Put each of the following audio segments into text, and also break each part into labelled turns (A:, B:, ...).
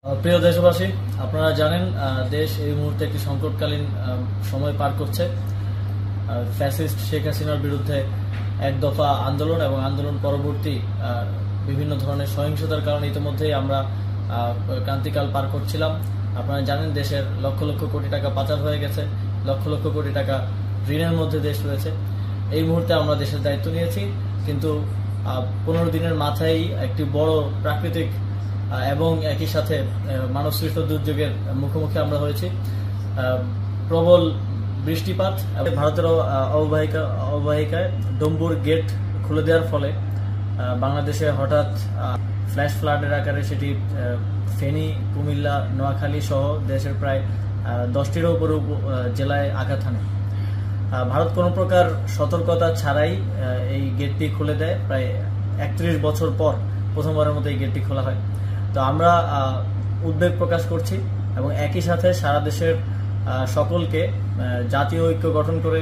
A: প্রিয় দেশবাসী, আপনারা জানেন দেশ এই মুহূর্তে একটি সংকটকালীন সময় পার করছে। ফ্যাসিস্ট শেখ হাসিনার বিরুদ্ধে এক দফা আন্দোলন এবং আন্দোলন পরবর্তী বিভিন্ন ধরনের সহিংসতার কারণে ইতিমধ্যেই আমরা ক্রান্তিকাল পার করছিলাম। আপনারা জানেন দেশের লক্ষ লক্ষ কোটি টাকা পাচার হয়ে গেছে, লক্ষ লক্ষ কোটি টাকা ঋণের মধ্যে দেশ রয়েছে। এই মুহূর্তে আমরা দেশের দায়িত্ব নিয়েছি, কিন্তু 15 দিনের মাথায় একটি বড় প্রাকৃতিক এবং একই সাথে মানবসৃষ্ট দুর্যোগের মুখোমুখি হয়েছি। প্রবল বৃষ্টিপাত, ভারতের অববাহিকায় ডম্বুর গেট খুলে দেওয়ার ফলে বাংলাদেশে হঠাৎ ফ্ল্যাশ ফ্লাডের আকারে সেটি ফেনী, কুমিল্লা, নোয়াখালী সহ দেশের প্রায় 10টিরও উপর জেলায় আঘাত হানে। ভারত কোনো প্রকার সতর্কতা ছাড়াই এই গেটটি খুলে দেয়। প্রায় 31 বছর পর প্রথমবারের মতো এই গেটটি খোলা হয়। তো আমরা উদ্বেগ প্রকাশ করছি এবং একই সাথে সারা দেশের সকলকে জাতীয় ঐক্য গঠন করে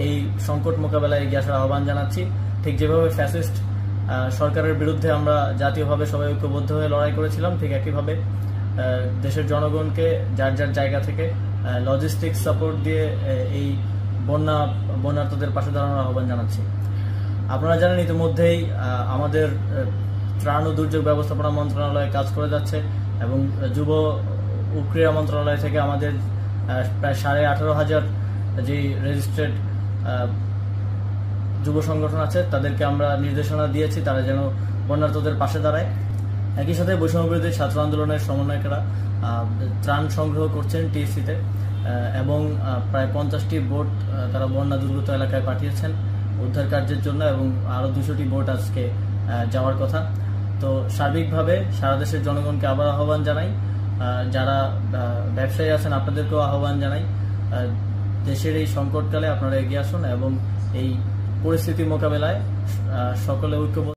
A: এই সংকট মোকাবেলায় এগিয়ে আসার আহ্বান জানাচ্ছি। ঠিক যেভাবে ফ্যাসিস্ট সরকারের বিরুদ্ধে আমরা জাতীয়ভাবে সবাই ঐক্যবদ্ধ হয়ে লড়াই করেছিলাম, ঠিক একইভাবে দেশের জনগণকে যার যার জায়গা থেকে লজিস্টিক সাপোর্ট দিয়ে এই বন্যার্তদের পাশে দাঁড়ানোর আহ্বান জানাচ্ছি। আপনারা জানেন ইতিমধ্যেই আমাদের ত্রাণ ও দুর্যোগ ব্যবস্থাপনা মন্ত্রণালয় কাজ করে যাচ্ছে এবং যুব ও ক্রীড়া মন্ত্রণালয় থেকে আমাদের প্রায় 18,500 যে রেজিস্ট্রেড যুব সংগঠন আছে তাদেরকে আমরা নির্দেশনা দিয়েছি তারা যেন বন্যার্তদের পাশে দাঁড়ায়। একই সাথে বৈষম্যবিরোধী ছাত্র আন্দোলনের সমন্বয়কেরা ত্রাণ সংগ্রহ করছেন টিএসসিতে এবং প্রায় 50টি বোট তারা বন্যা দুর্গত এলাকায় পাঠিয়েছেন উদ্ধার কার্যের জন্য এবং আরও 200টি বোট আজকে যাওয়ার কথা। তো সার্বিকভাবে সারা দেশের জনগণকে আবার আহ্বান জানাই, যারা ব্যবসায়ী আছেন আপনাদেরকেও আহ্বান জানাই, দেশের এই সংকটকালে আপনারা এগিয়ে আসুন এবং এই পরিস্থিতি মোকাবেলায় সকলে ঐক্যবদ্ধ